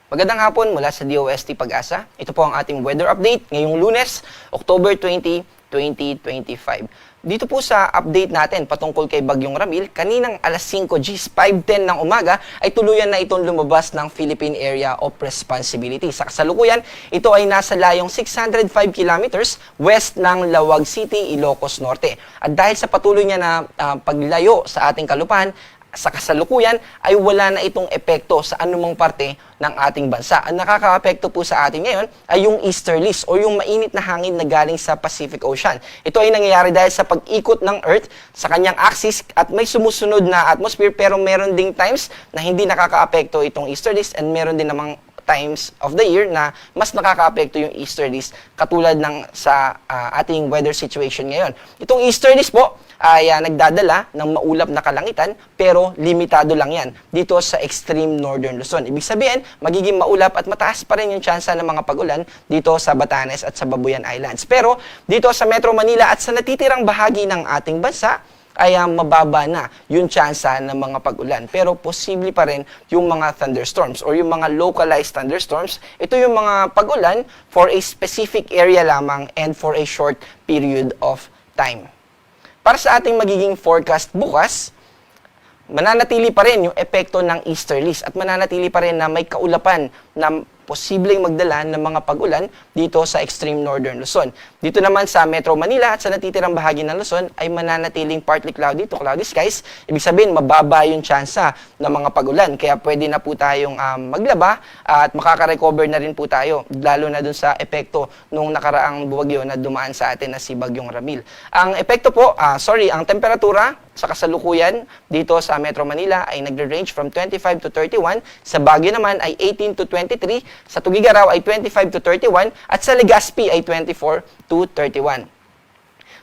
Magandang hapon mula sa DOST Pag-asa. Ito po ang ating weather update ngayong Lunes, October 20, 2025. Dito po sa update natin patungkol kay Bagyong Ramil, kaninang alas 5 Gs 5:10 ng umaga ay tuluyan na itong lumabas ng Philippine Area of Responsibility. Sa kasalukuyan, ito ay nasa layong 605 kilometers west ng Lawag City, Ilocos Norte. At dahil sa patuloy niya na paglayo sa ating kalupaan, sa kasalukuyan ay wala na itong epekto sa anumang parte ng ating bansa. Ang nakaka-apekto po sa atin ngayon ay yung easterlies o yung mainit na hangin na galing sa Pacific Ocean. Ito ay nangyayari dahil sa pag-ikot ng Earth sa kanyang axis at may sumusunod na atmosphere, pero meron ding times na hindi nakaka-apekto itong easterlies and meron din namang times of the year na mas nakaka-apekto yung easterlies katulad ng sa ating weather situation ngayon. Itong easterlies po ay nagdadala ng maulap na kalangitan, pero limitado lang yan dito sa extreme northern Luzon. Ibig sabihin, magiging maulap at mataas pa rin yung tsansa ng mga pag-ulan dito sa Batanes at sa Babuyan Islands. Pero dito sa Metro Manila at sa natitirang bahagi ng ating bansa, ay mababa na yung tsansa ng mga pag-ulan. Pero posible pa rin yung mga thunderstorms or yung mga localized thunderstorms. Ito yung mga pag-ulan for a specific area lamang and for a short period of time. Para sa ating magiging forecast bukas, mananatili pa rin yung epekto ng easterlies at mananatili pa rin na may kaulapan na posibleng magdala ng mga pag-ulan dito sa extreme northern Luzon. Dito naman sa Metro Manila at sa natitirang bahagi ng Luzon ay mananatiling partly cloudy to cloudy skies. Ibig sabihin, mababa yung tsansa ng mga pag-ulan. Kaya pwede na po tayong maglaba at makaka-recover na rin po tayo, lalo na dun sa epekto nung nakaraang bagyo na dumaan sa atin na si Bagyong Ramil. Ang epekto po, ang temperatura sa kasalukuyan dito sa Metro Manila ay nagre-range from 25 to 31. Sa Baguio naman ay 18 to 23. Sa Tugigaraw ay 25 to 31. At sa Legazpi ay 24 to 31.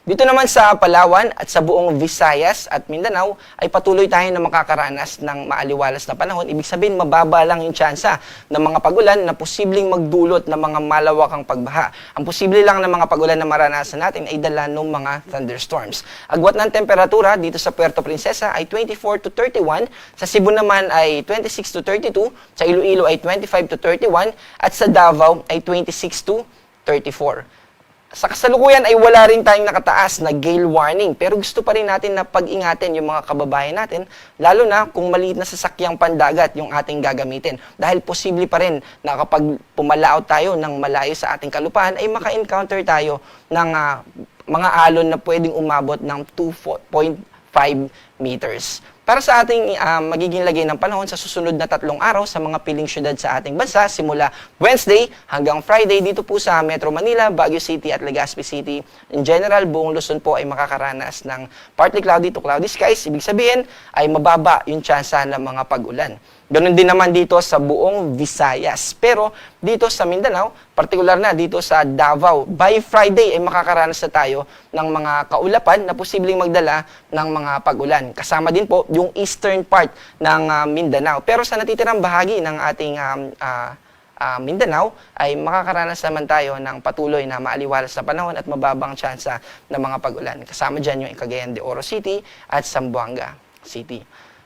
Dito naman sa Palawan at sa buong Visayas at Mindanao ay patuloy tayo na makakaranas ng maaliwalas na panahon. Ibig sabihin, mababa lang yung tsansa ng mga pag-ulan na posibleng magdulot ng mga malawakang pagbaha. Ang posible lang ng mga pag-ulan na maranasan natin ay dala ng mga thunderstorms. Agwat ng temperatura dito sa Puerto Princesa ay 24 to 31, sa Cebu naman ay 26 to 32, sa Iloilo ay 25 to 31, at sa Davao ay 26 to 34. Sa kasalukuyan ay wala rin tayong nakataas na gale warning, pero gusto pa rin natin na pag-ingatin yung mga kababayan natin, lalo na kung maliit na sasakyang pandagat yung ating gagamitin. Dahil posible pa rin na kapag pumalaot tayo ng malayo sa ating kalupaan, ay maka-encounter tayo ng mga alon na pwedeng umabot ng 2.5 meters. Para sa ating magiging lagay ng panahon sa susunod na 3 araw sa mga piling syudad sa ating bansa, simula Wednesday hanggang Friday dito po sa Metro Manila, Baguio City at Legazpi City. In general, buong Luzon po ay makakaranas ng partly cloudy to cloudy skies. Ibig sabihin ay mababa yung tsansa ng mga pag-ulan. Ganun din naman dito sa buong Visayas. Pero dito sa Mindanao, partikular na dito sa Davao, by Friday ay makakaranas na tayo ng mga kaulapan na posibleng magdala ng mga pag-ulan. Kasama din po yung eastern part ng Mindanao. Pero sa natitirang bahagi ng ating Mindanao ay makakaranas naman tayo ng patuloy na maaliwalas na panahon at mababang tsansa ng mga pag-ulan. Kasama dyan yung Cagayan de Oro City at Zamboanga City.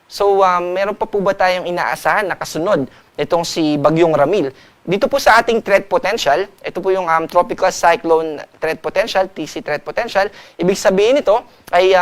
So, meron pa po ba tayong inaasahan na kasunod itong si Bagyong Ramil? Dito po sa ating threat potential, ito po yung Tropical Cyclone Threat Potential, TC Threat Potential. Ibig sabihin nito ay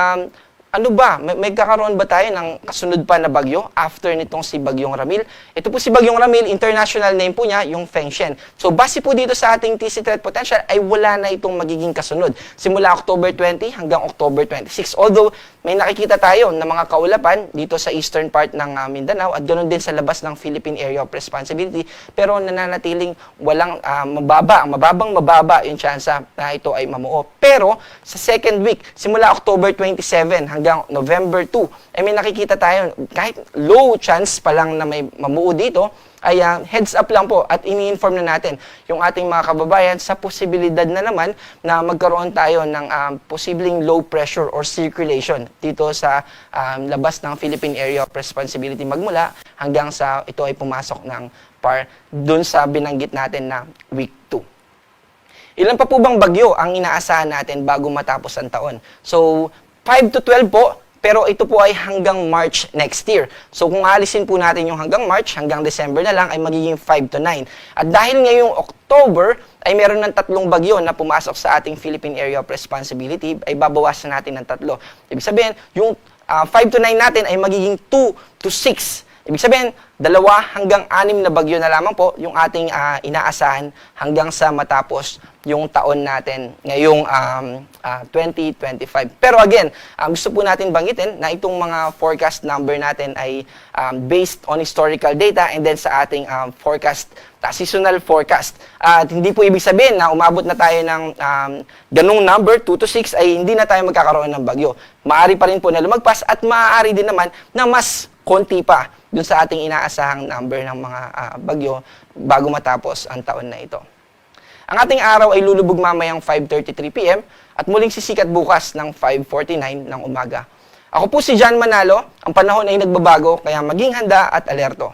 ano ba, may kakaroon ba tayo ng kasunod pa na bagyo after nitong si Bagyong Ramil? Ito po si Bagyong Ramil, international name po niya, yung Fengshen. So, base po dito sa ating TC Threat Potential ay wala na itong magiging kasunod. Simula October 20 hanggang October 26. Although, may nakikita tayo ng mga kaulapan dito sa eastern part ng Mindanao at ganoon din sa labas ng Philippine Area of Responsibility, pero nananatiling walang mababa yung tsansa na ito ay mamuo. Pero sa second week, simula October 27 hanggang November 2, ay may nakikita tayo kahit low chance pa lang na may mamuo dito, ay heads up lang po at ini-inform na natin yung ating mga kababayan sa posibilidad na naman na magkaroon tayo ng posibleng low pressure or circulation dito sa labas ng Philippine Area of Responsibility magmula hanggang sa ito ay pumasok ng PAR dun sa binanggit natin na week 2. Ilan pa po bang bagyo ang inaasahan natin bago matapos ang taon? So, 5 to 12 po. pero ito po ay hanggang March next year. So kung alisin po natin yung hanggang March, hanggang December na lang ay magiging 5 to 9. At dahil ngayong October ay meron ng 3 bagyo na pumasok sa ating Philippine Area of Responsibility, ay babawasan natin ng 3. Ibig sabihin, yung 5 to 9 natin ay magiging 2 to 6. Ibig sabihin, 2 hanggang 6 na bagyo na lamang po yung ating inaasahan hanggang sa matapos yung taon natin ngayong 2025. Pero again, gusto po natin banggitin na itong mga forecast number natin ay based on historical data and then sa ating forecast, seasonal forecast. At hindi po ibig sabihin na umabot na tayo ng ganung number, 2 to 6, ay hindi na tayo magkakaroon ng bagyo. Maaari pa rin po na lumagpas at maaari din naman na mas konti pa dun sa ating inaasahang number ng mga bagyo bago matapos ang taon na ito. Ang ating araw ay lulubog mamayang 5:33 p.m. at muling sisikat bukas ng 5:49 ng umaga. Ako po si John Manalo, ang panahon ay nagbabago kaya maging handa at alerto.